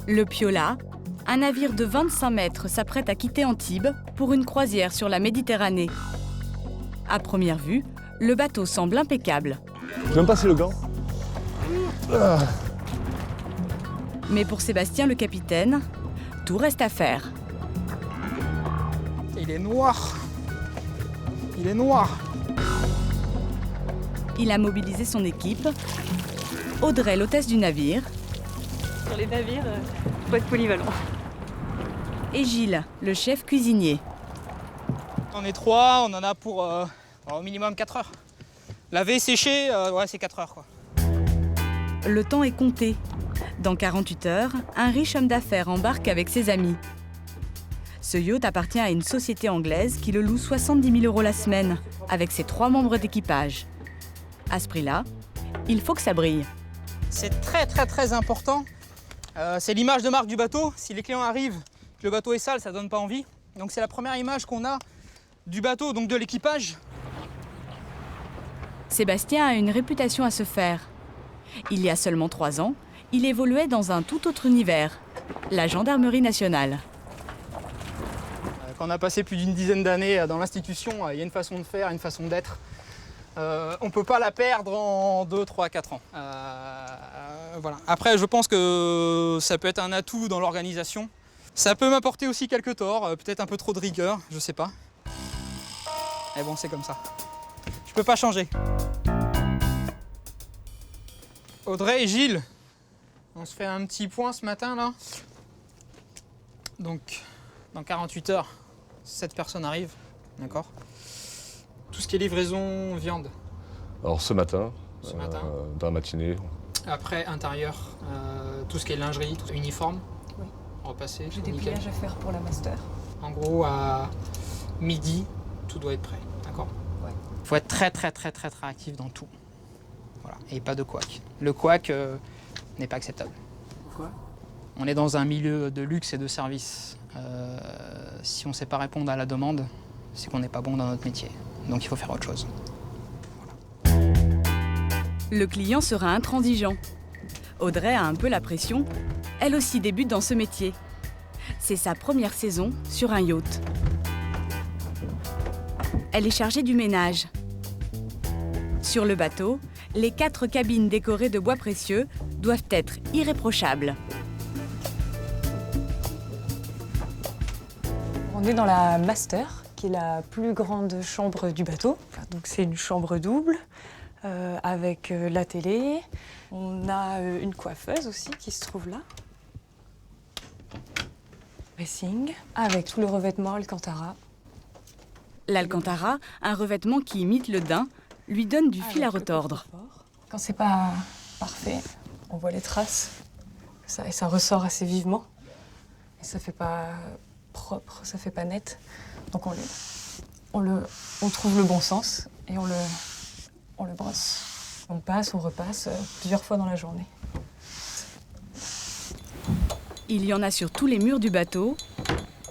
Le Piola, un navire de 25 mètres, s'apprête à quitter Antibes pour une croisière sur la Méditerranée. À première vue, le bateau semble impeccable. Je vais me passer le gant. Mais pour Sébastien, le capitaine, tout reste à faire. Il est noir. Il est noir. Il a mobilisé son équipe. Audrey, l'hôtesse du navire. Sur les navires, faut être polyvalent. Et Gilles, le chef cuisinier. On est 3, on en a pour au minimum 4 heures. Laver, sécher, ouais, c'est 4 heures, quoi. Le temps est compté. Dans 48 heures, un riche homme d'affaires embarque avec ses amis. Ce yacht appartient à une société anglaise qui le loue 70 000 € la semaine, avec ses 3 membres d'équipage. À ce prix-là, il faut que ça brille. C'est très important. C'est l'image de marque du bateau. Si les clients arrivent, que le bateau est sale, ça donne pas envie. Donc c'est la première image qu'on a du bateau, donc de l'équipage. Sébastien a une réputation à se faire. Il y a seulement 3 ans, il évoluait dans un tout autre univers, la gendarmerie nationale. Quand on a passé plus d'une dizaine d'années dans l'institution, il y a une façon de faire, une façon d'être. On ne peut pas la perdre en 2, 3, 4 ans. Voilà. Après, je pense que ça peut être un atout dans l'organisation. Ça peut m'apporter aussi quelques torts, peut-être un peu trop de rigueur, je sais pas. Mais bon, c'est comme ça. Je peux pas changer. Audrey et Gilles, on se fait un petit point ce matin là. Donc, dans 48 heures, 7 personnes arrivent, d'accord ? Tout ce qui est livraison viande. Alors ce matin, dans la matinée. Après, intérieur, tout ce qui est lingerie, tout uniforme. Oui. Repassé. J'ai des nickel. pliages à faire pour la master. En gros, à midi, tout doit être prêt, d'accord ? Ouais. Il faut être très actif dans tout. Voilà, et pas de couac. Le couac n'est pas acceptable. Pourquoi ? On est dans un milieu de luxe et de service. Si on ne sait pas répondre à la demande, c'est qu'on n'est pas bon dans notre métier. Donc il faut faire autre chose. Le client sera intransigeant. Audrey a un peu la pression. Elle aussi débute dans ce métier. C'est sa première saison sur un yacht. Elle est chargée du ménage. Sur le bateau, les 4 cabines décorées de bois précieux doivent être irréprochables. On est dans la master, qui est la plus grande chambre du bateau. Donc c'est une chambre double avec la télé. On a une coiffeuse aussi qui se trouve là. Dressing, avec tout le revêtement Alcantara. L'Alcantara, un revêtement qui imite le daim, lui donne du fil à retordre. Quand c'est pas parfait, on voit les traces. Et ça ressort assez vivement. Et ça fait pas propre, ça fait pas net. Donc on trouve le bon sens et on le brosse. On passe, on repasse plusieurs fois dans la journée. Il y en a sur tous les murs du bateau,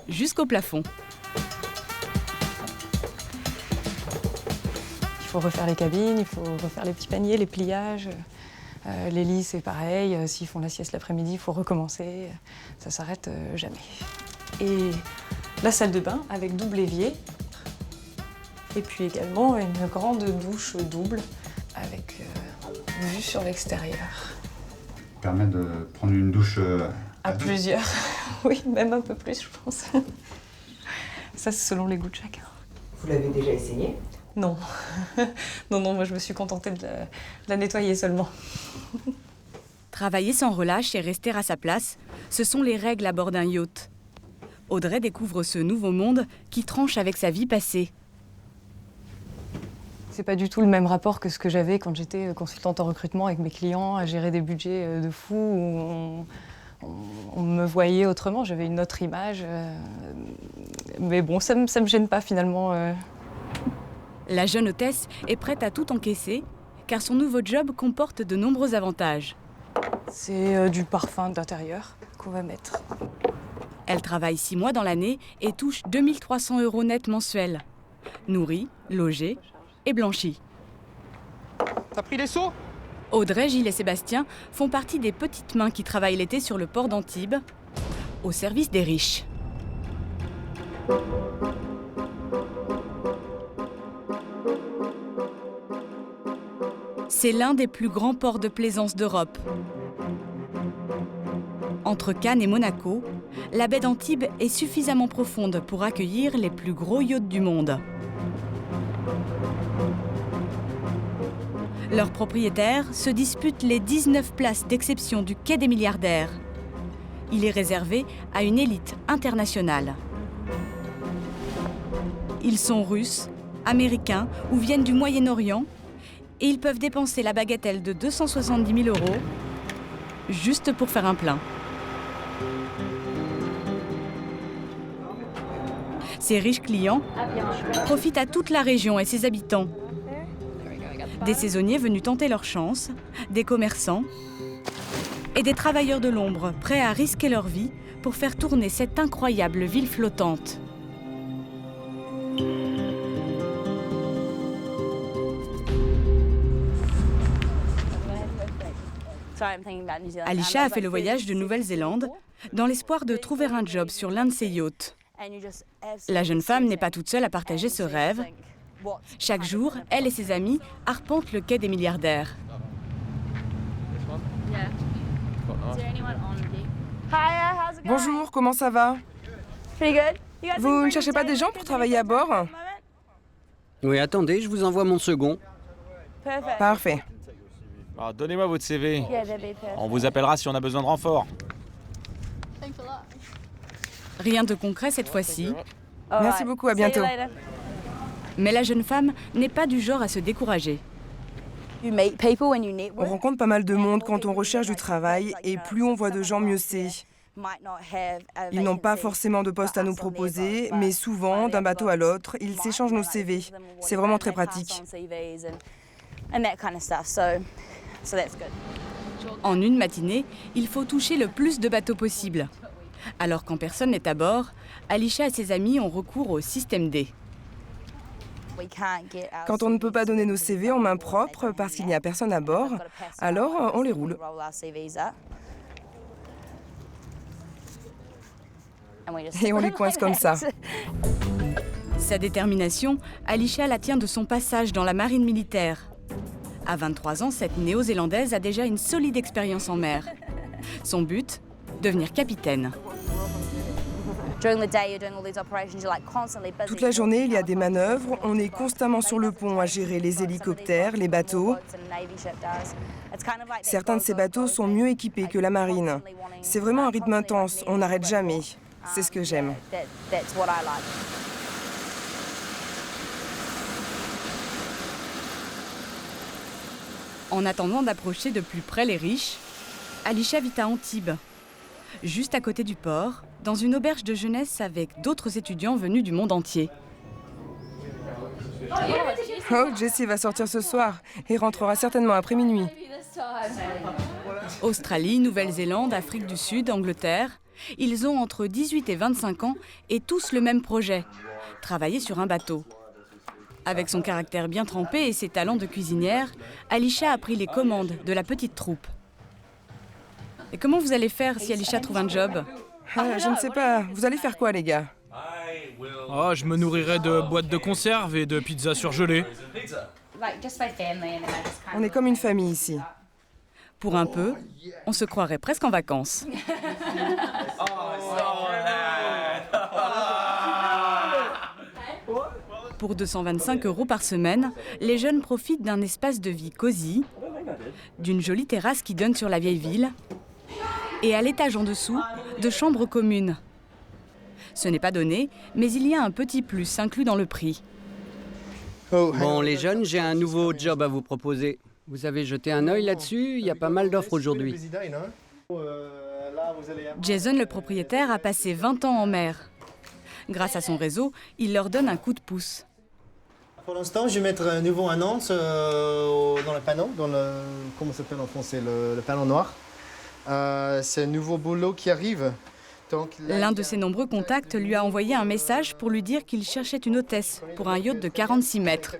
jusqu'au plafond. Il faut refaire les cabines, il faut refaire les petits paniers, les pliages. Les lits, c'est pareil. S'ils font la sieste l'après-midi, il faut recommencer. Ça s'arrête jamais. Et la salle de bain avec double évier. Et puis également une grande douche double avec vue sur l'extérieur. Ça permet de prendre une douche à plusieurs. Oui, même un peu plus, je pense. Ça, c'est selon les goûts de chacun. Vous l'avez déjà essayé ? Non. Non, moi je me suis contentée de la nettoyer seulement. Travailler sans relâche et rester à sa place, ce sont les règles à bord d'un yacht. Audrey découvre ce nouveau monde qui tranche avec sa vie passée. C'est pas du tout le même rapport que ce que j'avais quand j'étais consultante en recrutement avec mes clients, à gérer des budgets de fou, où on me voyait autrement, j'avais une autre image. Mais bon, ça me gêne pas finalement. La jeune hôtesse est prête à tout encaisser, car son nouveau job comporte de nombreux avantages. C'est du parfum d'intérieur qu'on va mettre. Elle travaille 6 mois dans l'année et touche 2 300 € net mensuels. Nourrie, logée et blanchie. T'as pris les seaux ? Audrey, Gilles et Sébastien font partie des petites mains qui travaillent l'été sur le port d'Antibes, au service des riches. C'est l'un des plus grands ports de plaisance d'Europe. Entre Cannes et Monaco, la baie d'Antibes est suffisamment profonde pour accueillir les plus gros yachts du monde. Leurs propriétaires se disputent les 19 places d'exception du quai des milliardaires. Il est réservé à une élite internationale. Ils sont russes, américains ou viennent du Moyen-Orient et ils peuvent dépenser la bagatelle de 270 000 € juste pour faire un plein. Ces riches clients profitent à toute la région et ses habitants. Des saisonniers venus tenter leur chance, des commerçants et des travailleurs de l'ombre prêts à risquer leur vie pour faire tourner cette incroyable ville flottante. Alisha a fait le voyage de Nouvelle-Zélande dans l'espoir de trouver un job sur l'un de ses yachts. La jeune femme n'est pas toute seule à partager ce rêve. Chaque jour, elle et ses amis arpentent le quai des milliardaires. Bonjour, comment ça va? Vous ne cherchez pas des gens pour travailler à bord? Oui, attendez, je vous envoie mon second. Parfait. Alors, donnez-moi votre CV. On vous appellera si on a besoin de renfort. Rien de concret cette fois-ci. Merci beaucoup, à bientôt. Mais la jeune femme n'est pas du genre à se décourager. On rencontre pas mal de monde quand on recherche du travail et plus on voit de gens, mieux c'est. Ils n'ont pas forcément de poste à nous proposer, mais souvent, d'un bateau à l'autre, ils s'échangent nos CV. C'est vraiment très pratique. En une matinée, il faut toucher le plus de bateaux possible. Alors quand personne n'est à bord, Alisha et ses amis ont recours au système D. Quand on ne peut pas donner nos CV en main propre parce qu'il n'y a personne à bord, alors on les roule. Et on les coince comme ça. Sa détermination, Alisha la tient de son passage dans la marine militaire. À 23 ans, cette néo-zélandaise a déjà une solide expérience en mer. Son but, devenir capitaine. Toute la journée, il y a des manœuvres. On est constamment sur le pont à gérer les hélicoptères, les bateaux. Certains de ces bateaux sont mieux équipés que la marine. C'est vraiment un rythme intense. On n'arrête jamais. C'est ce que j'aime. En attendant d'approcher de plus près les riches, Alisha vit à Antibes, juste à côté du port, dans une auberge de jeunesse avec d'autres étudiants venus du monde entier. Oh, Jessie va sortir ce soir et rentrera certainement après minuit. Australie, Nouvelle-Zélande, Afrique du Sud, Angleterre, ils ont entre 18 et 25 ans et tous le même projet, travailler sur un bateau. Avec son caractère bien trempé et ses talents de cuisinière, Alisha a pris les commandes de la petite troupe. Et comment vous allez faire si Alisha trouve un job? Je ne sais pas. Vous allez faire quoi, les gars? Oh, je me nourrirai de boîtes de conserve et de pizzas surgelées. On est comme une famille ici. Pour un peu, on se croirait presque en vacances. Pour 225 € par semaine, les jeunes profitent d'un espace de vie cosy, d'une jolie terrasse qui donne sur la vieille ville, et à l'étage en dessous, de chambres communes. Ce n'est pas donné, mais il y a un petit plus inclus dans le prix. Bon, les jeunes, j'ai un nouveau job à vous proposer. Vous avez jeté un œil là-dessus? Il y a pas mal d'offres aujourd'hui. Jason, le propriétaire, a passé 20 ans en mer. Grâce à son réseau, il leur donne un coup de pouce. Pour l'instant, je vais mettre une nouvelle annonce dans le panneau, comment ça s'appelle en français, le panneau noir. C'est un nouveau boulot qui arrive. L'un de ses nombreux contacts lui a envoyé un message pour lui dire qu'il cherchait une hôtesse pour un yacht de 46 mètres.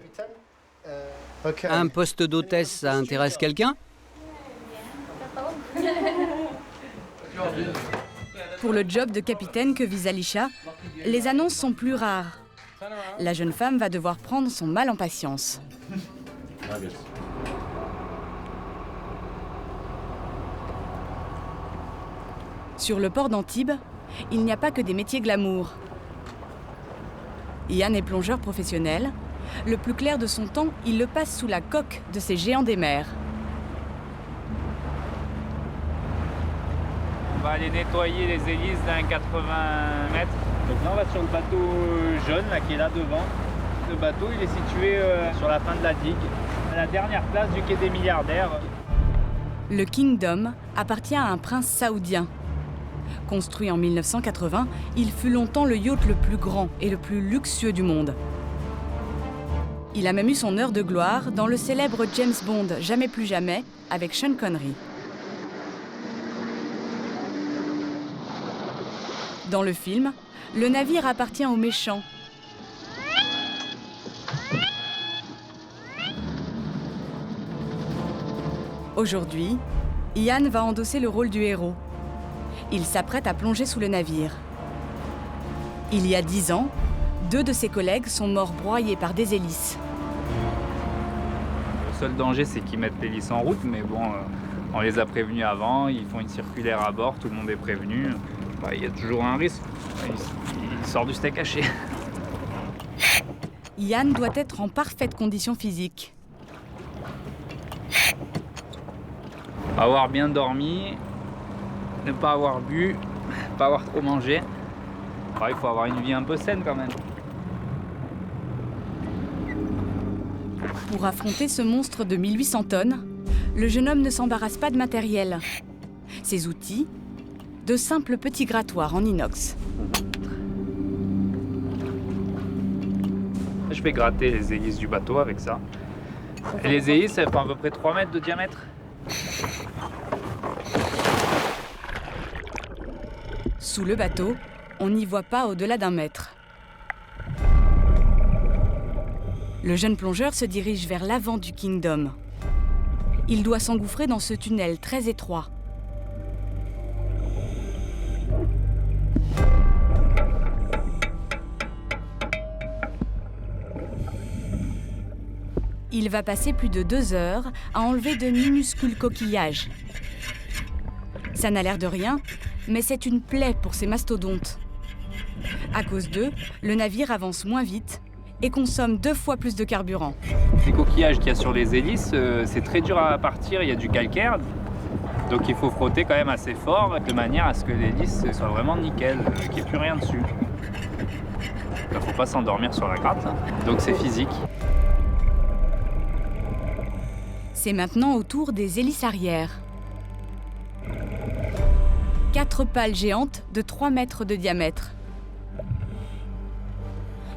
Un poste d'hôtesse, ça intéresse quelqu'un? Pour le job de capitaine que vise Alisha, les annonces sont plus rares. La jeune femme va devoir prendre son mal en patience. Sur le port d'Antibes, il n'y a pas que des métiers glamour. Ian est plongeur professionnel. Le plus clair de son temps, il le passe sous la coque de ces géants des mers. On va aller nettoyer les hélices d'un 80 mètres. Donc là, on va sur le bateau jaune là, qui est là devant. Le bateau, il est situé sur la fin de la digue, à la dernière place du quai des milliardaires. Le Kingdom appartient à un prince saoudien. Construit en 1980, il fut longtemps le yacht le plus grand et le plus luxueux du monde. Il a même eu son heure de gloire dans le célèbre James Bond Jamais plus jamais avec Sean Connery. Dans le film, le navire appartient aux méchants. Aujourd'hui, Ian va endosser le rôle du héros. Il s'apprête à plonger sous le navire. Il y a 10 ans, 2 de ses collègues sont morts broyés par des hélices. Le seul danger, c'est qu'ils mettent l'hélice en route, mais bon, on les a prévenus avant, ils font une circulaire à bord, tout le monde est prévenu. Il y a toujours un risque, il sort du steak haché. Ian doit être en parfaite condition physique. Avoir bien dormi, ne pas avoir bu, pas avoir trop mangé. Il faut avoir une vie un peu saine quand même. Pour affronter ce monstre de 1800 tonnes, le jeune homme ne s'embarrasse pas de matériel. Ses outils, de simples petits grattoirs en inox. Je vais gratter les hélices du bateau avec ça. Et les hélices, elles font à peu près 3 mètres de diamètre. Sous le bateau, on n'y voit pas au-delà d'1 mètre. Le jeune plongeur se dirige vers l'avant du Kingdom. Il doit s'engouffrer dans ce tunnel très étroit. Il va passer plus de 2 heures à enlever de minuscules coquillages. Ça n'a l'air de rien, mais c'est une plaie pour ces mastodontes. À cause d'eux, le navire avance moins vite et consomme 2 fois plus de carburant. Les coquillages qu'il y a sur les hélices, c'est très dur à partir, il y a du calcaire. Donc il faut frotter quand même assez fort, de manière à ce que l'hélice soit vraiment nickel, qu'il n'y ait plus rien dessus. Il ne faut pas s'endormir sur la gratte, donc c'est physique. C'est maintenant au tour des hélices arrière. 4 pales géantes de 3 mètres de diamètre.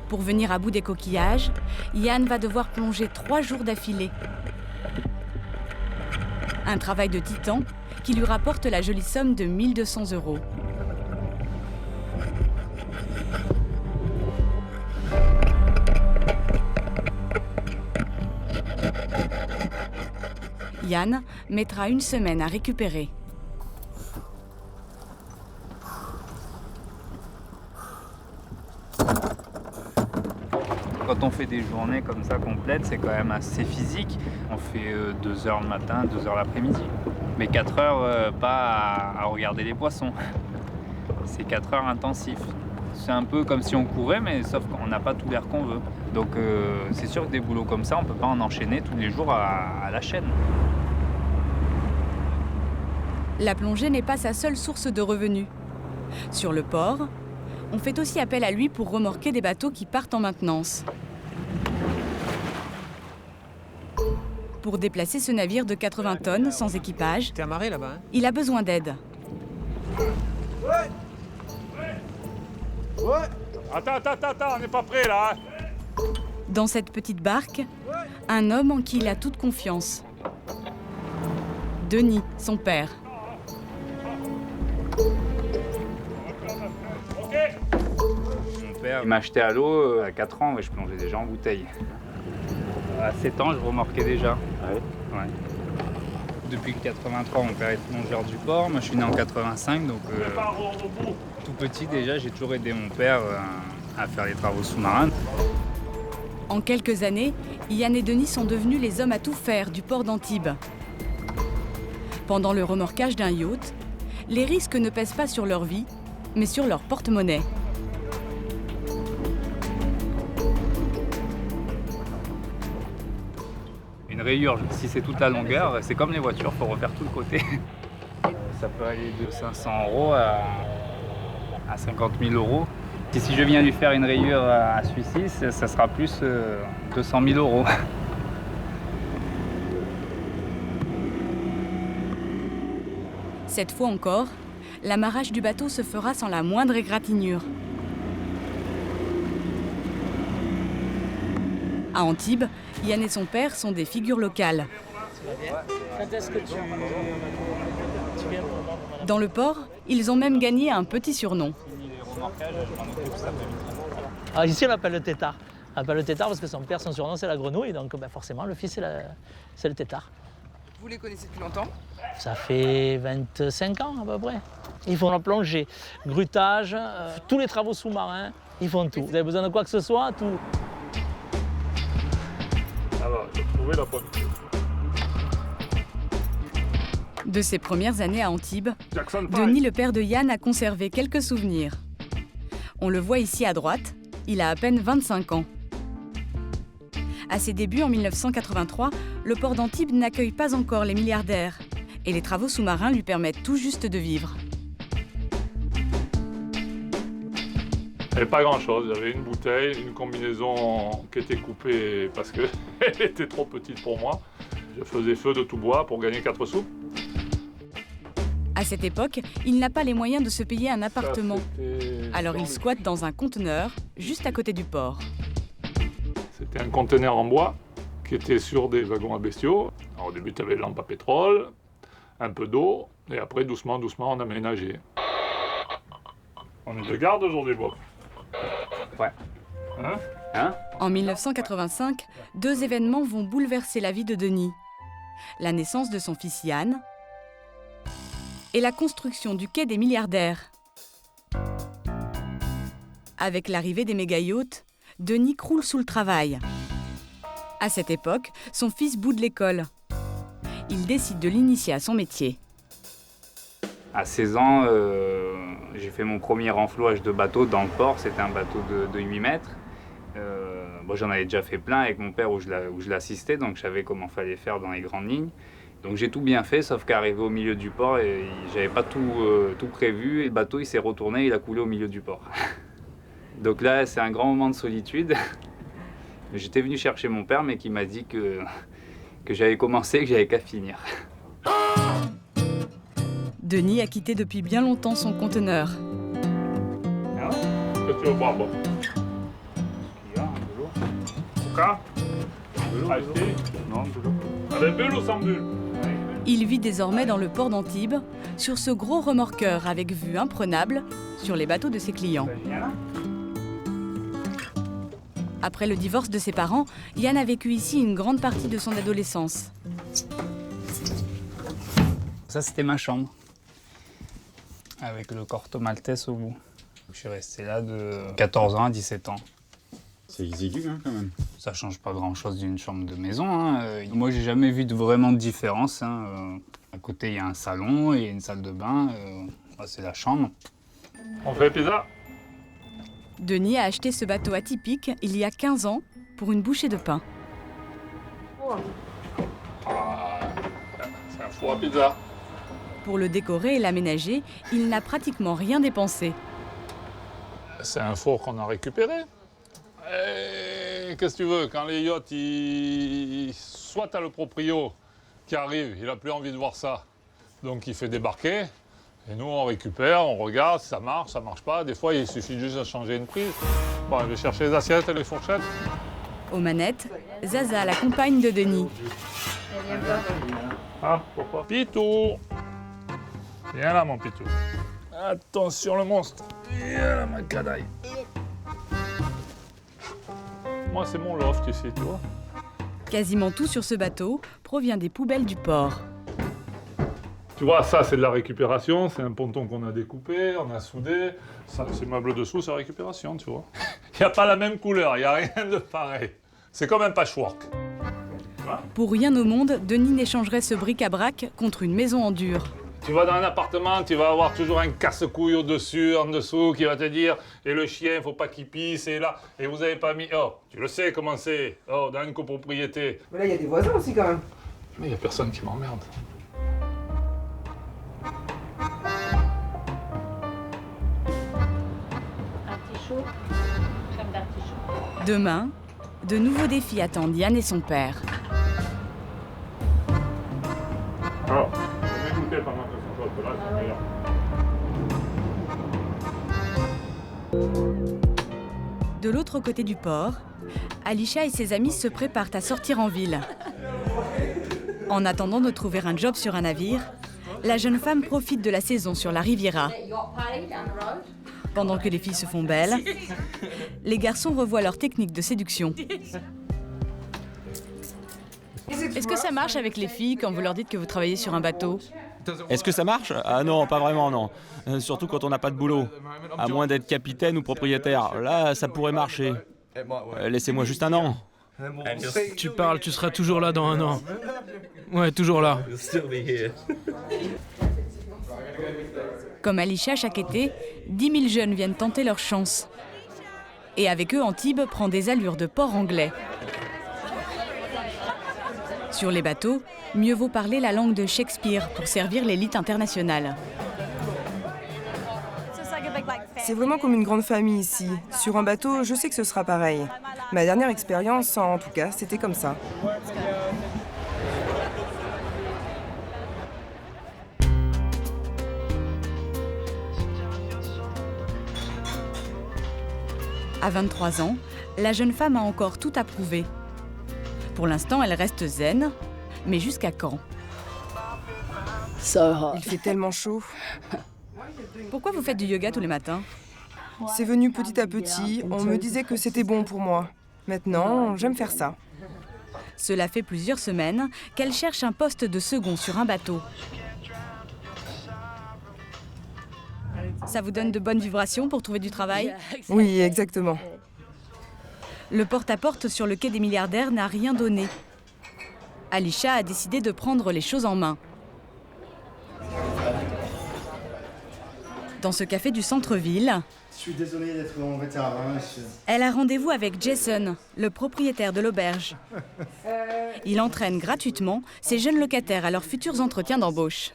Pour venir à bout des coquillages, Ian va devoir plonger 3 jours d'affilée. Un travail de titan qui lui rapporte la jolie somme de 1 200 €. Ian mettra 1 semaine à récupérer. Quand on fait des journées comme ça complètes, c'est quand même assez physique. On fait 2 heures le matin, 2 heures l'après-midi. Mais 4 heures, pas à regarder les poissons. C'est 4 heures intensifs. C'est un peu comme si on courait, mais sauf qu'on n'a pas tout l'air qu'on veut. Donc c'est sûr que des boulots comme ça, on ne peut pas en enchaîner tous les jours à la chaîne. La plongée n'est pas sa seule source de revenus. Sur le port, on fait aussi appel à lui pour remorquer des bateaux qui partent en maintenance. Pour déplacer ce navire de 80 tonnes sans équipage, t'es amarré là-bas, hein ? Il a besoin d'aide. Ouais. Attends, on n'est pas prêt là. Dans cette petite barque, un homme en qui il a toute confiance. Denis, son père. Mon père m'a acheté à l'eau à 4 ans et je plongeais déjà en bouteille. À 7 ans, je remorquais déjà. Ouais. Depuis 83, mon père est plongeur du port. Moi, je suis né en 85, donc tout petit déjà, j'ai toujours aidé mon père à faire les travaux sous-marins. En quelques années, Yann et Denis sont devenus les hommes à tout faire du port d'Antibes. Pendant le remorquage d'un yacht, les risques ne pèsent pas sur leur vie, mais sur leur porte-monnaie. Une rayure, si c'est toute la longueur, c'est comme les voitures, il faut refaire tout le côté. Ça peut aller de 500 € à 50 000 €. Et si je viens lui faire une rayure à celui-ci, ça sera plus 200 000 €. Cette fois encore, l'amarrage du bateau se fera sans la moindre égratignure. À Antibes, Yann et son père sont des figures locales. Dans le port, ils ont même gagné un petit surnom. Alors ici, on l'appelle le tétard. On l'appelle le tétard parce que son père, son surnom, c'est la grenouille. Donc forcément, le fils, c'est le tétard. Vous les connaissez depuis longtemps? Ça fait 25 ans à peu près. Ils font la plongée, grutage, tous les travaux sous-marins, ils font tout. Vous avez besoin de quoi que ce soit, tout. Alors, j'ai trouvé la bonne. De ses premières années à Antibes, Denis, le père de Yann, a conservé quelques souvenirs. On le voit ici à droite, il a à peine 25 ans. À ses débuts en 1983, le port d'Antibes n'accueille pas encore les milliardaires et les travaux sous-marins lui permettent tout juste de vivre. Il n'y avait pas grand-chose, il y avait une bouteille, une combinaison qui était coupée parce qu'elle était trop petite pour moi. Je faisais feu de tout bois pour gagner 4 sous. À cette époque, il n'a pas les moyens de se payer un appartement. Alors il squatte dans un conteneur, juste à côté du port. C'était un conteneur en bois qui était sur des wagons à bestiaux. Alors, au début, tu avais une lampe à pétrole, un peu d'eau, et après, doucement, on a aménagé. On est de garde aujourd'hui, Bob? Ouais. Hein? En 1985, 2 événements vont bouleverser la vie de Denis. La naissance de son fils Yann et la construction du quai des milliardaires. Avec l'arrivée des méga-yachts, Denis croule sous le travail. À cette époque, son fils boude l'école. Il décide de l'initier à son métier. À 16 ans, j'ai fait mon premier renflouage de bateau dans le port. C'était un bateau de 8 mètres. J'en avais déjà fait plein avec mon père où je l'assistais, donc je savais comment fallait faire dans les grandes lignes. Donc j'ai tout bien fait, sauf qu'arrivé au milieu du port, j'avais pas tout prévu. Et le bateau il s'est retourné, il a coulé au milieu du port. Donc là, c'est un grand moment de solitude. J'étais venu chercher mon père, mais qui m'a dit que j'avais commencé, que j'avais qu'à finir. Denis a quitté depuis bien longtemps son conteneur. Ah ouais? Qu'est-ce que tu veux boire, Bob? Il y a un de l'eau. Coca? De l'eau? Non, de l'eau. Avec bulle ou sans bulle? Il vit désormais dans le port d'Antibes, sur ce gros remorqueur avec vue imprenable sur les bateaux de ses clients. Après le divorce de ses parents, Yann a vécu ici une grande partie de son adolescence. Ça, c'était ma chambre, avec le Corto Maltese au bout. Je suis resté là de 14 ans à 17 ans. C'est exigu, hein, quand même. Ça change pas grand-chose d'une chambre de maison. Hein. Moi, j'ai jamais vu vraiment de différence. Hein. À côté, il y a un salon, il y a une salle de bain. C'est la chambre. On fait pizza? Denis a acheté ce bateau atypique il y a 15 ans pour une bouchée de pain. Ah, c'est un four à pizza. Pour le décorer et l'aménager, il n'a pratiquement rien dépensé. C'est un four qu'on a récupéré. Qu'est-ce que tu veux, quand les yachts, soit t'as le proprio qui arrive, il n'a plus envie de voir ça, donc il fait débarquer. Et nous, on récupère, on regarde si ça marche pas. Des fois, il suffit juste de changer une prise. Bon, je vais chercher les assiettes et les fourchettes. Aux manettes, Zaza, la compagne de Denis. Ah, pourquoi? Pitou! Viens là, mon Pitou. Attention, le monstre. Viens là, ma canaille. Moi, c'est mon loft ici, tu vois. Quasiment tout sur ce bateau provient des poubelles du port. Tu vois, ça c'est de la récupération, c'est un ponton qu'on a découpé, on a soudé. Ça, ces meubles dessous, c'est récupération, tu vois. Il n'y a pas la même couleur, il n'y a rien de pareil. C'est comme un patchwork. Pour rien au monde, Denis n'échangerait ce bric-à-brac contre une maison en dur. Tu vas dans un appartement, tu vas avoir toujours un casse-couille au-dessus, en dessous, qui va te dire « Et le chien, il ne faut pas qu'il pisse, et là, et vous n'avez pas mis... » Oh, tu le sais comment c'est, oh, dans une copropriété. Mais là, il y a des voisins aussi, quand même. Mais il n'y a personne qui m'emmerde. Artichaut, crème d'artichaut. Demain, de nouveaux défis attendent Yann et son père. Alors, je vais goûter pendant que ça saute, là, c'est meilleur. De l'autre côté du port, Alisha et ses amis se préparent à sortir en ville. En attendant de trouver un job sur un navire, la jeune femme profite de la saison sur la Riviera. Pendant que les filles se font belles, les garçons revoient leur technique de séduction. Est-ce que ça marche avec les filles quand vous leur dites que vous travaillez sur un bateau? Est-ce que ça marche? Ah non, pas vraiment, non. Surtout quand on n'a pas de boulot. À moins d'être capitaine ou propriétaire. Là, ça pourrait marcher. Laissez-moi juste un an. Tu parles, tu seras toujours là dans un an. Ouais, toujours là. Comme Alisha, chaque été, 10 000 jeunes viennent tenter leur chance. Et avec eux, Antibes prend des allures de port anglais. Sur les bateaux, mieux vaut parler la langue de Shakespeare pour servir l'élite internationale. C'est vraiment comme une grande famille ici. Sur un bateau, je sais que ce sera pareil. Ma dernière expérience, en tout cas, c'était comme ça. À 23 ans, la jeune femme a encore tout à prouver. Pour l'instant, elle reste zen, mais jusqu'à quand? Il fait tellement chaud. Pourquoi vous faites du yoga tous les matins? C'est venu petit à petit, on me disait que c'était bon pour moi. Maintenant, j'aime faire ça. Cela fait plusieurs semaines qu'elle cherche un poste de second sur un bateau. Ça vous donne de bonnes vibrations pour trouver du travail? Oui, exactement. Le porte-à-porte sur le quai des milliardaires n'a rien donné. Alisha a décidé de prendre les choses en main. Dans ce café du centre-ville, Je suis désolé d'être en retard. elle a rendez-vous avec Jason, le propriétaire de l'auberge. Il entraîne gratuitement ses jeunes locataires à leurs futurs entretiens d'embauche.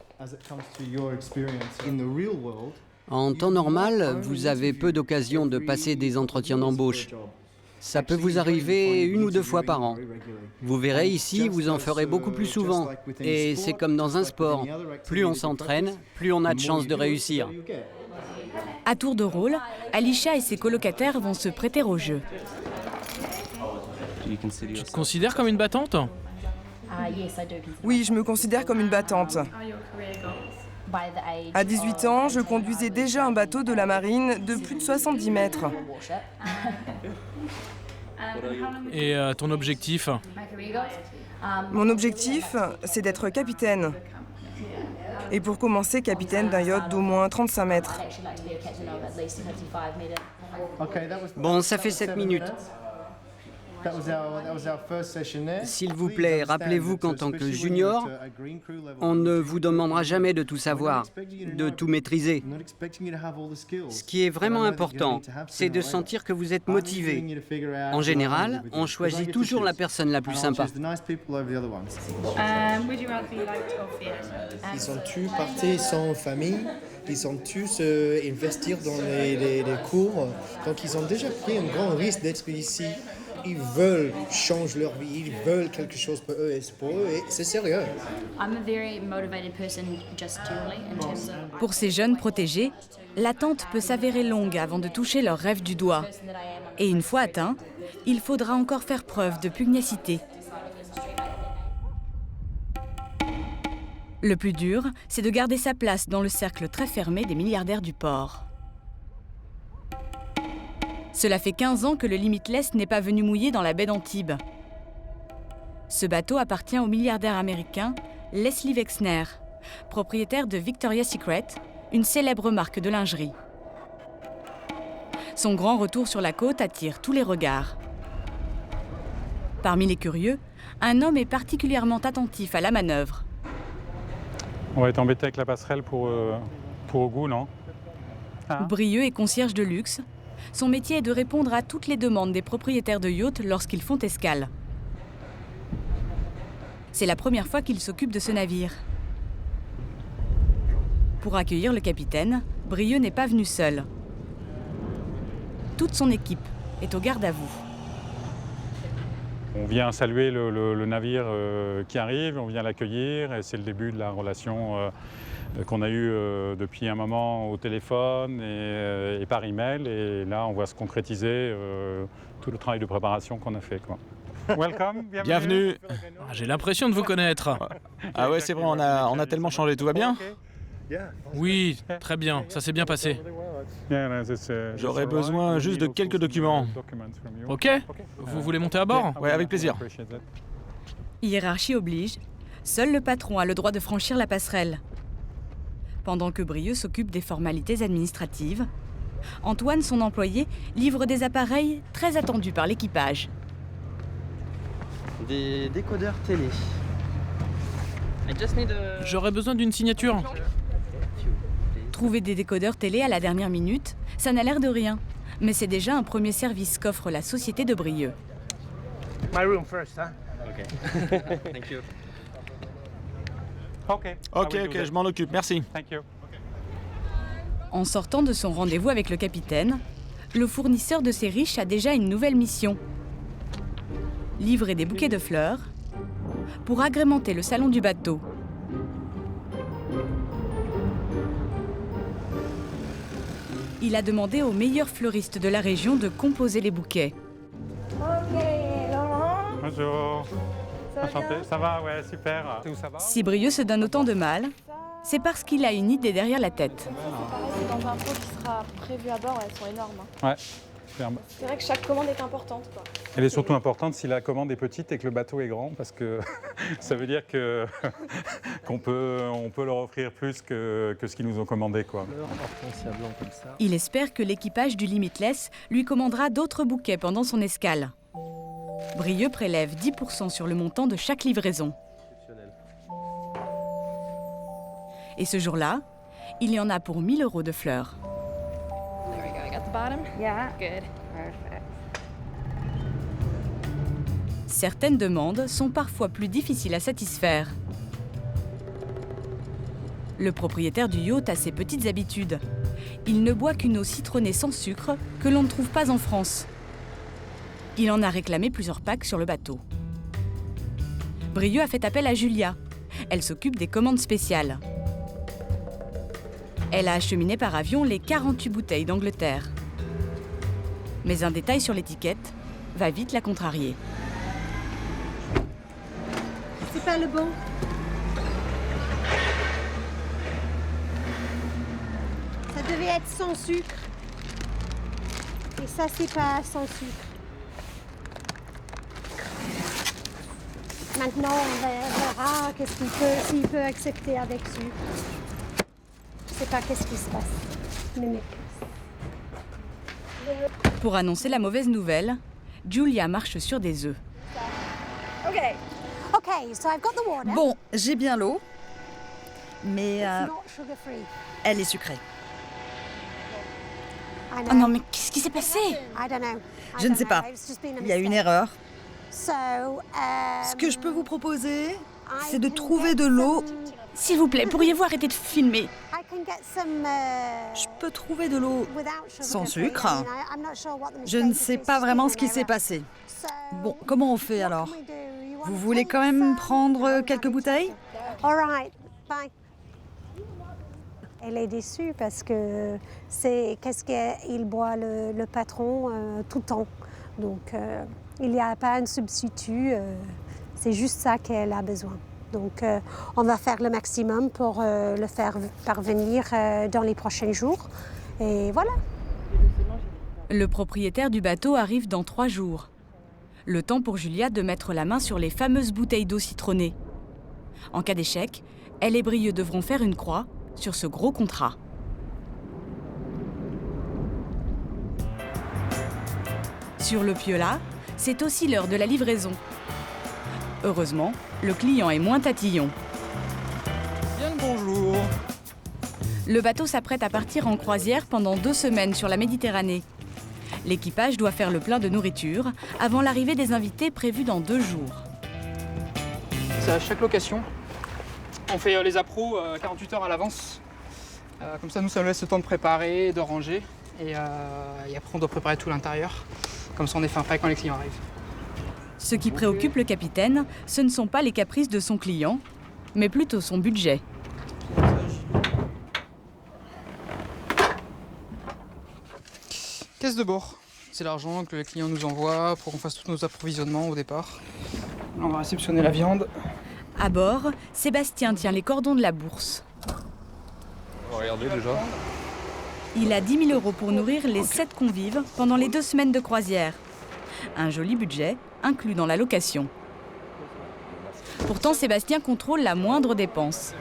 En temps normal, vous avez peu d'occasions de passer des entretiens d'embauche. Ça peut vous arriver 1 ou 2 fois par an. Vous verrez ici, vous en ferez beaucoup plus souvent. Et c'est comme dans un sport. Plus on s'entraîne, plus on a de chances de réussir. À tour de rôle, Alisha et ses colocataires vont se prêter au jeu. Tu te considères comme une battante? Oui, je me considère comme une battante. À 18 ans, je conduisais déjà un bateau de la marine de plus de 70 mètres. Et ton objectif? Mon objectif, c'est d'être capitaine. Et pour commencer, capitaine d'un yacht d'au moins 35 mètres. Bon, ça fait 7 minutes. S'il vous plaît, rappelez-vous qu'en tant que junior, on ne vous demandera jamais de tout savoir, de tout maîtriser. Ce qui est vraiment important, c'est de sentir que vous êtes motivé. En général, on choisit toujours la personne la plus sympa. Ils sont tous partis sans famille, ils sont tous investis dans les cours, donc ils ont déjà pris un grand risque d'être ici. Ils veulent changer leur vie, ils veulent quelque chose pour eux et c'est sérieux. Pour ces jeunes protégés, l'attente peut s'avérer longue avant de toucher leur rêve du doigt. Et une fois atteint, il faudra encore faire preuve de pugnacité. Le plus dur, c'est de garder sa place dans le cercle très fermé des milliardaires du port. Cela fait 15 ans que le Limitless n'est pas venu mouiller dans la baie d'Antibes. Ce bateau appartient au milliardaire américain Leslie Wexner, propriétaire de Victoria's Secret, une célèbre marque de lingerie. Son grand retour sur la côte attire tous les regards. Parmi les curieux, un homme est particulièrement attentif à la manœuvre. On va être embêté avec la passerelle pour Ogu, non? Brieux est concierge de luxe. Son métier est de répondre à toutes les demandes des propriétaires de yachts lorsqu'ils font escale. C'est la première fois qu'il s'occupe de ce navire. Pour accueillir le capitaine, Brieux n'est pas venu seul. Toute son équipe est au garde à vous. On vient saluer le navire qui arrive, on vient l'accueillir et c'est le début de la relation qu'on a eue depuis un moment au téléphone et par email. Et là, on voit se concrétiser tout le travail de préparation qu'on a fait, quoi. Welcome, bienvenue. J'ai l'impression de vous connaître. Ah ouais, c'est vrai, on a tellement changé, tout va bien? Oui, très bien, ça s'est bien passé. J'aurais besoin juste de quelques documents. Ok, vous voulez monter à bord? Ouais, avec plaisir. Hiérarchie oblige, seul le patron a le droit de franchir la passerelle. Pendant que Brieux s'occupe des formalités administratives, Antoine, son employé, livre des appareils très attendus par l'équipage. Des décodeurs télé. J'aurais besoin d'une signature. Trouver des décodeurs télé à la dernière minute, ça n'a l'air de rien. Mais c'est déjà un premier service qu'offre la société de Brieux. My room first, hein? Ok. Thank you. Ok, je m'en occupe, merci. En sortant de son rendez-vous avec le capitaine, le fournisseur de ces riches a déjà une nouvelle mission. Livrer des bouquets de fleurs pour agrémenter le salon du bateau. Il a demandé aux meilleurs fleuristes de la région de composer les bouquets. Ok, Laurent. Bonjour. Enchanté, ça va, ouais, super. Si Brieux se donne autant de mal, c'est parce qu'il a une idée derrière la tête. C'est dans un pot qui sera prévu à bord, elles sont énormes. Ouais, ferme. C'est vrai que chaque commande est importante, quoi. Elle est surtout importante si la commande est petite et que le bateau est grand, parce que ça veut dire qu'on peut leur offrir plus que ce qu'ils nous ont commandé, quoi. Il espère que l'équipage du Limitless lui commandera d'autres bouquets pendant son escale. Brieux prélève 10% sur le montant de chaque livraison. Et ce jour-là, il y en a pour 1 000 € de fleurs. There we go, I got the bottom. Yeah. Good. Perfect. Certaines demandes sont parfois plus difficiles à satisfaire. Le propriétaire du yacht a ses petites habitudes. Il ne boit qu'une eau citronnée sans sucre que l'on ne trouve pas en France. Il en a réclamé plusieurs packs sur le bateau. Brieux a fait appel à Julia. Elle s'occupe des commandes spéciales. Elle a acheminé par avion les 48 bouteilles d'Angleterre. Mais un détail sur l'étiquette va vite la contrarier. C'est pas le bon. Ça devait être sans sucre. Et ça, c'est pas sans sucre. Maintenant, on verra s'il peut accepter avec sucre. Je sais pas qu'est-ce qui se passe. Mais... Pour annoncer la mauvaise nouvelle, Julia marche sur des œufs. Bon, j'ai bien l'eau, mais elle est sucrée. Oh non, mais qu'est-ce qui s'est passé? Je ne sais pas. Il y a une erreur. Ce que je peux vous proposer, c'est de trouver de l'eau. S'il vous plaît, pourriez-vous arrêter de filmer? Je peux trouver de l'eau sans sucre. Je ne sais pas vraiment ce qui s'est passé. Bon, comment on fait alors? Vous voulez quand même prendre quelques bouteilles? Elle est déçue parce que c'est qu'est-ce qu'il boit le patron tout le temps. Donc il n'y a pas un substitut, c'est juste ça qu'elle a besoin. Donc on va faire le maximum pour le faire parvenir dans les prochains jours. Et voilà. Le propriétaire du bateau arrive dans 3 jours. Le temps pour Julia de mettre la main sur les fameuses bouteilles d'eau citronnée. En cas d'échec, elle et Brieux devront faire une croix sur ce gros contrat. Sur le Piola, c'est aussi l'heure de la livraison. Heureusement, le client est moins tatillon. Bien le bonjour. Le bateau s'apprête à partir en croisière pendant 2 semaines sur la Méditerranée. L'équipage doit faire le plein de nourriture avant l'arrivée des invités prévue dans 2 jours. C'est à chaque location. On fait les appros 48 heures à l'avance. Comme ça, ça nous laisse le temps de préparer, de ranger. Et après, on doit préparer tout l'intérieur. Comme ça, on est fin prêt quand les clients arrivent. Ce qui préoccupe le capitaine, ce ne sont pas les caprices de son client, mais plutôt son budget. Caisse de bord. C'est l'argent que le client nous envoie pour qu'on fasse tous nos approvisionnements au départ. Là, on va réceptionner la viande. À bord, Sébastien tient les cordons de la bourse. On va regarder déjà. Il a 10 000 € pour nourrir les 7 convives pendant les 2 semaines de croisière. Un joli budget, inclus dans la location. Pourtant, Sébastien contrôle la moindre dépense.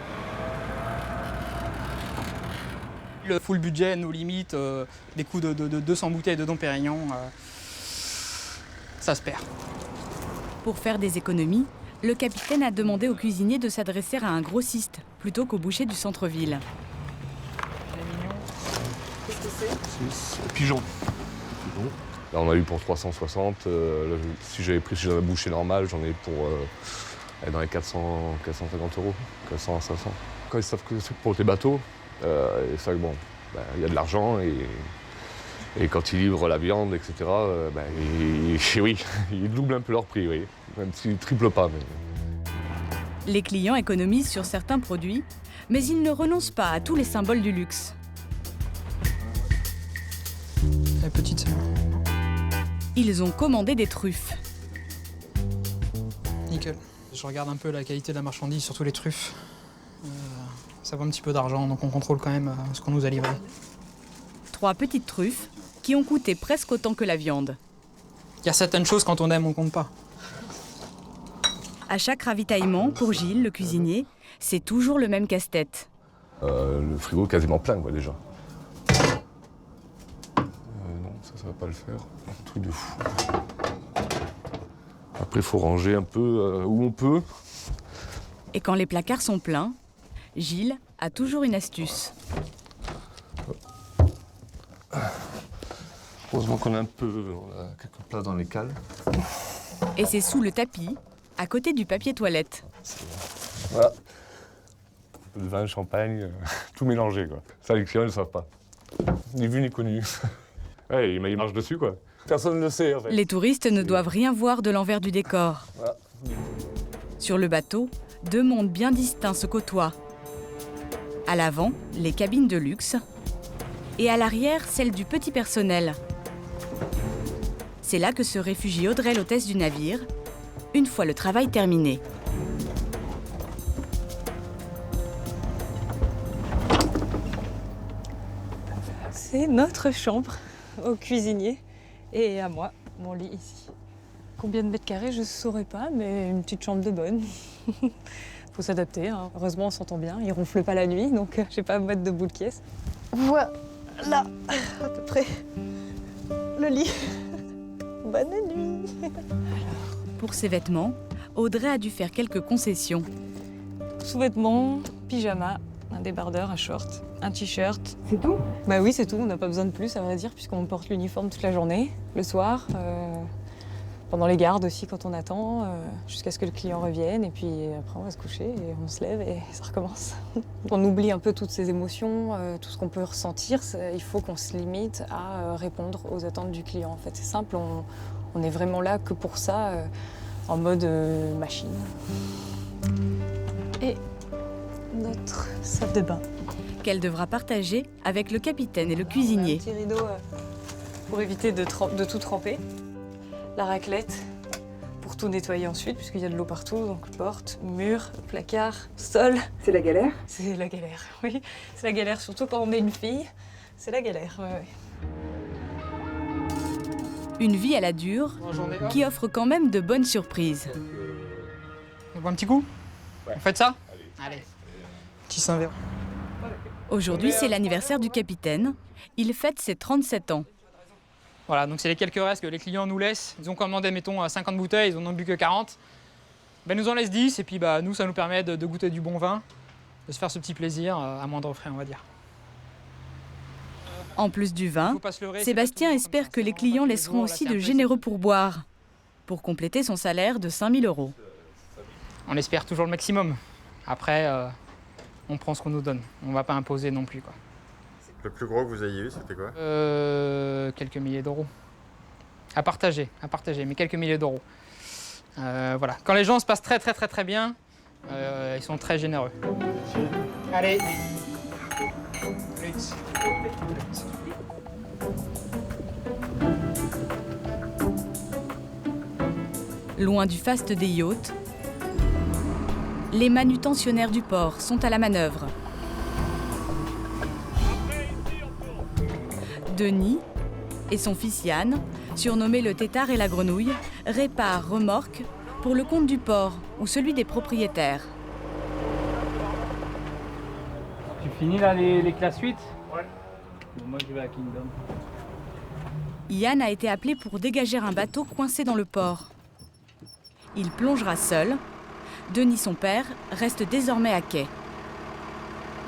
Le full budget, nos limites, des coûts de 200 bouteilles de Dom Pérignon, ça se perd. Pour faire des économies, le capitaine a demandé au cuisinier de s'adresser à un grossiste plutôt qu'au boucher du centre-ville. Qu'est-ce que c'est ? Pigeon. Là, on a eu pour 360. Là, si j'avais un boucher normal, j'en ai pour dans les 450 €, 400 à 500. Quand ils savent que c'est pour tes bateaux, c'est vrai que bon, il y a de l'argent et quand ils livrent la viande, etc., oui, ils doublent un peu leur prix, oui. Même s'ils ne triplent pas. Mais... Les clients économisent sur certains produits, mais ils ne renoncent pas à tous les symboles du luxe. La petite. Ils ont commandé des truffes. Nickel. Je regarde un peu la qualité de la marchandise, surtout les truffes. Ça vaut un petit peu d'argent, donc on contrôle quand même ce qu'on nous a livré. 3 petites truffes qui ont coûté presque autant que la viande. Il y a certaines choses, quand on aime, on compte pas. À chaque ravitaillement, pour Gilles, le cuisinier, c'est toujours le même casse-tête. Le frigo quasiment plein, quoi, déjà. Non, ça va pas le faire. Un truc de fou. Après, il faut ranger un peu où on peut. Et quand les placards sont pleins, Gilles a toujours une astuce. Heureusement qu'on a quelques places dans les cales. Et c'est sous le tapis, à côté du papier toilette. Voilà. Un peu de vin, champagne, tout mélangé, quoi. Ça, les clients ne le savent pas. Ni vu ni connu. Ouais, il marche dessus, quoi. Personne ne le sait, en fait. Les touristes ne doivent rien voir de l'envers du décor. Voilà. Sur le bateau, 2 mondes bien distincts se côtoient. À l'avant, les cabines de luxe. Et à l'arrière, celle du petit personnel. C'est là que se réfugie Audrey, l'hôtesse du navire, une fois le travail terminé. C'est notre chambre au cuisinier et à moi, mon lit ici. Combien de mètres carrés, je ne saurais pas, mais une petite chambre de bonne. Faut s'adapter, hein. Heureusement on s'entend bien, il ronfle pas la nuit, donc j'ai pas à me mettre debout de caisse. Voilà, à peu près, le lit. Bonne nuit. Pour ses vêtements, Audrey a dû faire quelques concessions. Sous-vêtements, pyjama, un débardeur, un short, un t-shirt. C'est tout ? Bah oui, c'est tout, on n'a pas besoin de plus à vrai dire, puisqu'on porte l'uniforme toute la journée, le soir, pendant les gardes aussi quand on attend, jusqu'à ce que le client revienne, et puis après on va se coucher et on se lève et ça recommence. On oublie un peu toutes ces émotions, tout ce qu'on peut ressentir, il faut qu'on se limite à répondre aux attentes du client. En fait, c'est simple, on est vraiment là que pour ça, en mode machine. Et notre salle de bain. Qu'elle devra partager avec le capitaine et le cuisinier. Un petit rideau pour éviter de tout tremper. La raclette pour tout nettoyer ensuite, puisqu'il y a de l'eau partout, donc porte, mur, placard, sol. C'est la galère ? C'est la galère, oui. C'est la galère, surtout quand on est une fille. C'est la galère, ouais. Une vie à la dure qui offre quand même de bonnes surprises. On boit un petit coup ? Ouais. On fait ça ? Allez. Petit Saint-Véran. Aujourd'hui, c'est l'anniversaire du capitaine. Il fête ses 37 ans. Voilà, donc c'est les quelques restes que les clients nous laissent. Ils ont commandé, mettons, 50 bouteilles, ils n'en ont bu que 40. Ben, ils nous en laissent 10 et puis nous, ça nous permet de goûter du bon vin, de se faire ce petit plaisir à moindre frais, on va dire. En plus du vin, Sébastien espère que les clients laisseront aussi de généreux pourboires pour compléter son salaire de 5 000 €. On espère toujours le maximum. Après, on prend ce qu'on nous donne. On ne va pas imposer non plus, quoi. Le plus gros que vous ayez eu, c'était quoi? Quelques milliers d'euros. À partager, mais quelques milliers d'euros. Voilà. Quand les gens se passent très bien, ils sont très généreux. Allez. Loin du faste des yachts, les manutentionnaires du port sont à la manœuvre. Denis et son fils Yann, surnommés le tétard et la grenouille, réparent remorques pour le compte du port ou celui des propriétaires. Tu finis là les classes 8? Ouais. Bon, moi je vais à Kingdom. Yann a été appelé pour dégager un bateau coincé dans le port. Il plongera seul. Denis, son père, reste désormais à quai.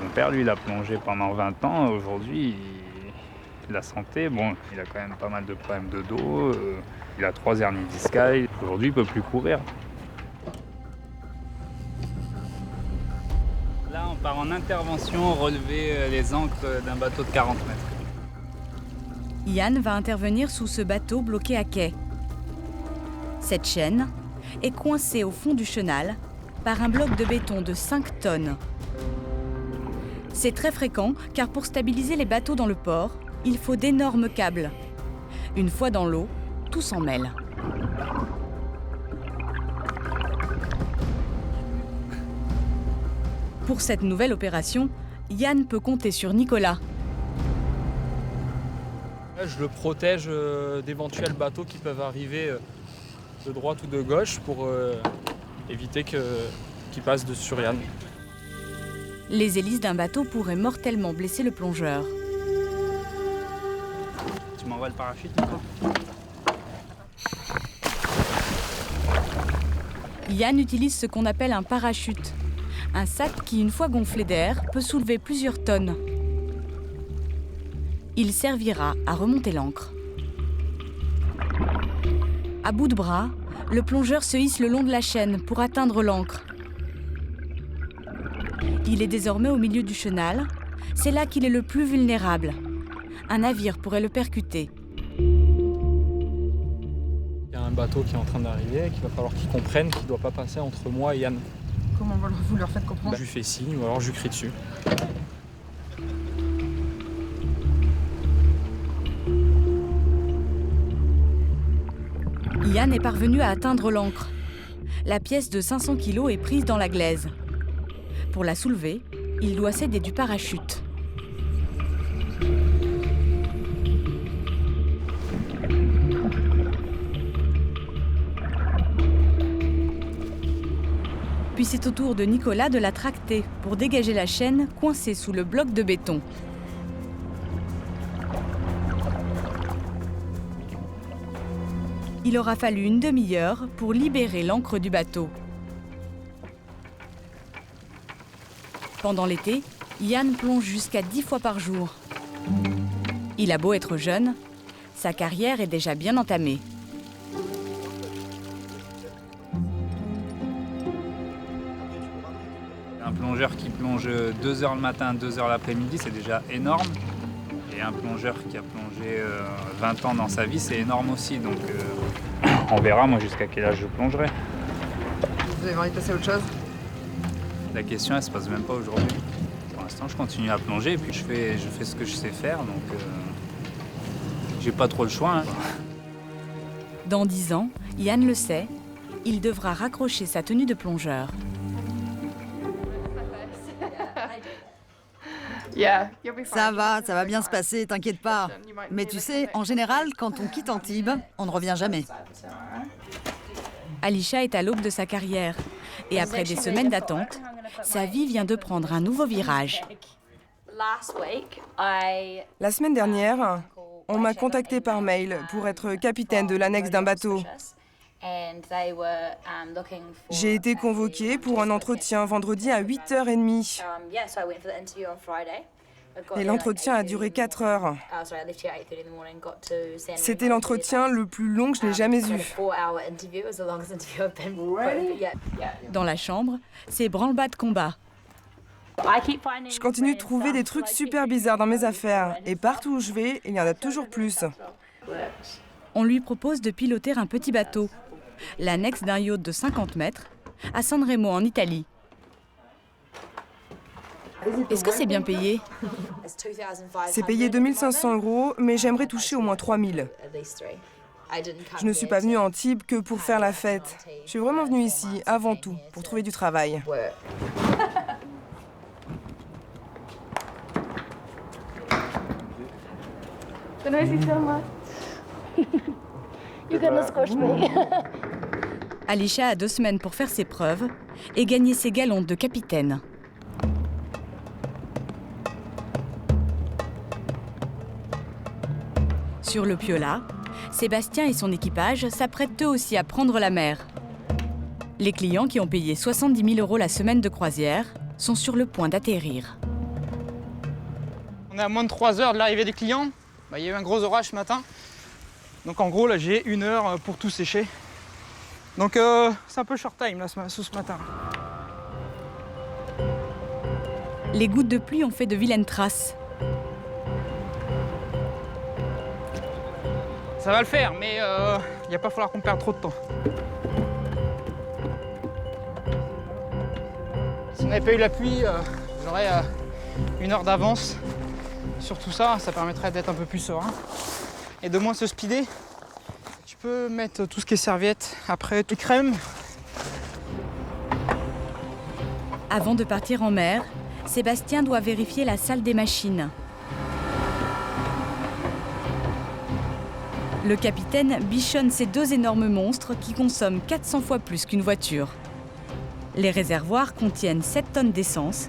Mon père, lui, il a plongé pendant 20 ans. Aujourd'hui, la santé, bon, il a quand même pas mal de problèmes de dos. Il a 3 hernies discales. Aujourd'hui, il ne peut plus courir. Là, on part en intervention, relever les ancres d'un bateau de 40 mètres. Yann va intervenir sous ce bateau bloqué à quai. Cette chaîne est coincée au fond du chenal par un bloc de béton de 5 tonnes. C'est très fréquent car pour stabiliser les bateaux dans le port, il faut d'énormes câbles. Une fois dans l'eau, tout s'en mêle. Pour cette nouvelle opération, Yann peut compter sur Nicolas. Je le protège d'éventuels bateaux qui peuvent arriver de droite ou de gauche pour éviter qu'il passe sur Yann. Les hélices d'un bateau pourraient mortellement blesser le plongeur. Tu m'envoies le parachute, Nico? Yann utilise ce qu'on appelle un parachute. Un sac qui, une fois gonflé d'air, peut soulever plusieurs tonnes. Il servira à remonter l'ancre. À bout de bras, le plongeur se hisse le long de la chaîne pour atteindre l'ancre. Il est désormais au milieu du chenal. C'est là qu'il est le plus vulnérable. Un navire pourrait le percuter. Il y a un bateau qui est en train d'arriver et qu'il va falloir qu'ils comprennent qu'il ne doit pas passer entre moi et Yann. Comment vous leur faites comprendre? Je lui fais signe ou alors je lui crie dessus. Yann est parvenu à atteindre l'ancre. La pièce de 500 kg est prise dans la glaise. Pour la soulever, il doit s'aider du parachute. Puis c'est au tour de Nicolas de la tracter pour dégager la chaîne coincée sous le bloc de béton. Il aura fallu une demi-heure pour libérer l'ancre du bateau. Pendant l'été, Yann plonge jusqu'à 10 fois par jour. Il a beau être jeune, sa carrière est déjà bien entamée. Un plongeur qui plonge 2 heures le matin, 2 heures l'après-midi, c'est déjà énorme. Et un plongeur qui a plongé 20 ans dans sa vie, c'est énorme aussi. Donc on verra moi jusqu'à quel âge je plongerai. Vous avez envie de passer à autre chose? La question, elle se pose même pas aujourd'hui. Pour l'instant, je continue à plonger et puis je fais ce que je sais faire. Donc j'ai pas trop le choix. Hein. Dans 10 ans, Yann le sait, il devra raccrocher sa tenue de plongeur. Ça va bien se passer, t'inquiète pas. Mais tu sais, en général, quand on quitte Antibes, on ne revient jamais. Alisha est à l'aube de sa carrière et après des semaines d'attente, sa vie vient de prendre un nouveau virage. La semaine dernière, on m'a contacté par mail pour être capitaine de l'annexe d'un bateau. J'ai été convoquée pour un entretien vendredi à 8h30. Et l'entretien a duré 4 heures. C'était l'entretien le plus long que je n'ai jamais eu. Dans la chambre, c'est branle-bas de combat. Je continue de trouver des trucs super bizarres dans mes affaires. Et partout où je vais, il y en a toujours plus. On lui propose de piloter un petit bateau, l'annexe d'un yacht de 50 mètres, à San Remo en Italie. Est-ce que c'est bien payé? C'est payé 2 500 €, mais j'aimerais toucher au moins 3 000. Je ne suis pas venue à Antibes que pour faire la fête. Je suis vraiment venue ici, avant tout, pour trouver du travail. Alicia a 2 semaines pour faire ses preuves et gagner ses galons de capitaine. Sur le Piola, Sébastien et son équipage s'apprêtent eux aussi à prendre la mer. Les clients qui ont payé 70 000 € la semaine de croisière sont sur le point d'atterrir. On est à moins de 3 heures de l'arrivée des clients. Il y a eu un gros orage ce matin. Donc en gros, là, j'ai 1 heure pour tout sécher. Donc c'est un peu short time là, ce matin. Les gouttes de pluie ont fait de vilaines traces. Ça va le faire, mais il va pas falloir qu'on perde trop de temps. Si on n'avait pas eu la pluie, j'aurais 1 heure d'avance sur tout ça. Ça permettrait d'être un peu plus serein et de moins se speeder. Tu peux mettre tout ce qui est serviettes, après tout crème. Avant de partir en mer, Sébastien doit vérifier la salle des machines. Le capitaine bichonne ces 2 énormes monstres qui consomment 400 fois plus qu'une voiture. Les réservoirs contiennent 7 tonnes d'essence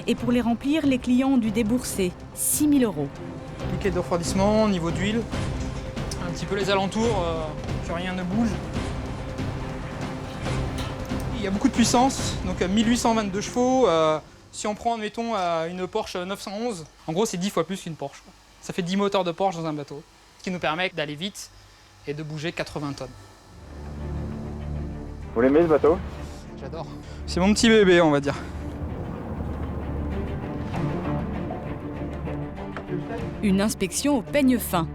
et pour les remplir, les clients ont dû débourser 6 000 €. Bouquet de refroidissement, niveau d'huile, un petit peu les alentours, que rien ne bouge. Il y a beaucoup de puissance, donc 1822 chevaux. Si on prend, admettons, une Porsche 911, en gros c'est 10 fois plus qu'une Porsche. Ça fait 10 moteurs de Porsche dans un bateau, ce qui nous permet d'aller vite et de bouger 80 tonnes. Vous l'aimez ce bateau? J'adore. C'est mon petit bébé, on va dire. Une inspection au peigne fin.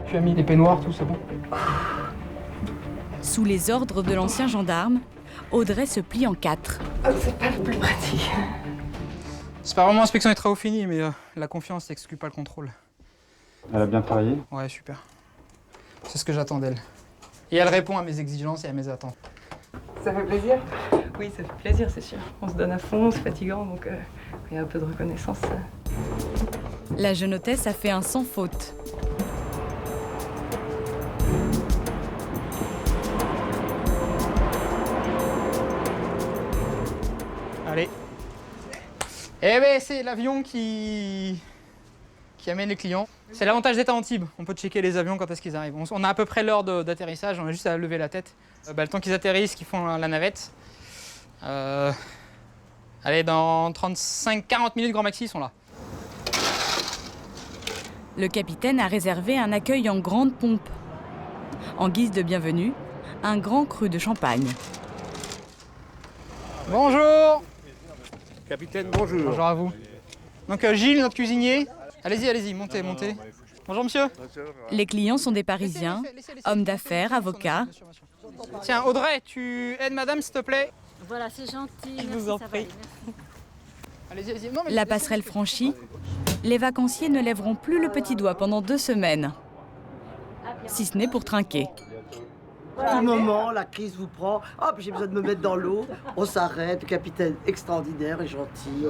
Tu as mis des peignoirs, tout, c'est bon. Sous les ordres de l'ancien gendarme, Audrey se plie en 4. C'est pas le plus pratique. C'est pas vraiment inspection des travaux finis, mais la confiance n'exclut pas le contrôle. Elle a bien travaillé? Ouais, super. C'est ce que j'attends d'elle. Et elle répond à mes exigences et à mes attentes. Ça fait plaisir? Oui, ça fait plaisir, c'est sûr. On se donne à fond, c'est fatigant, donc il y a un peu de reconnaissance. La jeune hôtesse a fait un sans faute. Allez. Eh ben, c'est l'avion qui amène les clients. C'est l'avantage d'être à Antibes. On peut checker les avions quand est-ce qu'ils arrivent. On a à peu près l'heure d'atterrissage, on a juste à lever la tête. Le temps qu'ils atterrissent, qu'ils font la navette. Allez, dans 35-40 minutes, grand maxi, ils sont là. Le capitaine a réservé un accueil en grande pompe. En guise de bienvenue, un grand cru de champagne. Bonjour. Capitaine, bonjour. Bonjour à vous. Donc Gilles, notre cuisinier. Allez-y, montez. Bonjour monsieur. Les clients sont des Parisiens, hommes d'affaires, avocats. Tiens, Audrey, tu aides madame, s'il te plaît? Voilà, c'est gentil. Je vous en prie. Allez-y. La passerelle franchie, les vacanciers ne lèveront plus le petit doigt pendant 2 semaines. Si ce n'est pour trinquer. À tout moment, la crise vous prend. Hop, j'ai besoin de me mettre dans l'eau. On s'arrête. Le capitaine extraordinaire et gentil.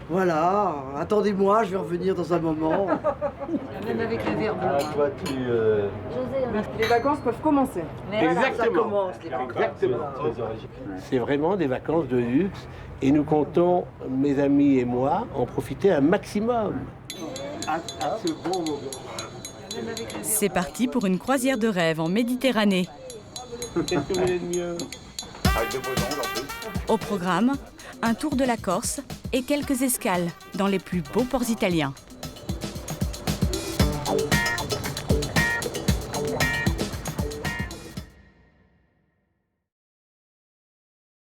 Voilà. Attendez-moi, je vais revenir dans un moment. Même avec le verbe. Toi, Les vacances peuvent commencer. Exactement. C'est vraiment des vacances de luxe et nous comptons, mes amis et moi, en profiter un maximum. À ce bon moment. C'est parti pour une croisière de rêve en Méditerranée. Qu'est-ce que vous voulez de mieux? Au programme, un tour de la Corse et quelques escales dans les plus beaux ports italiens.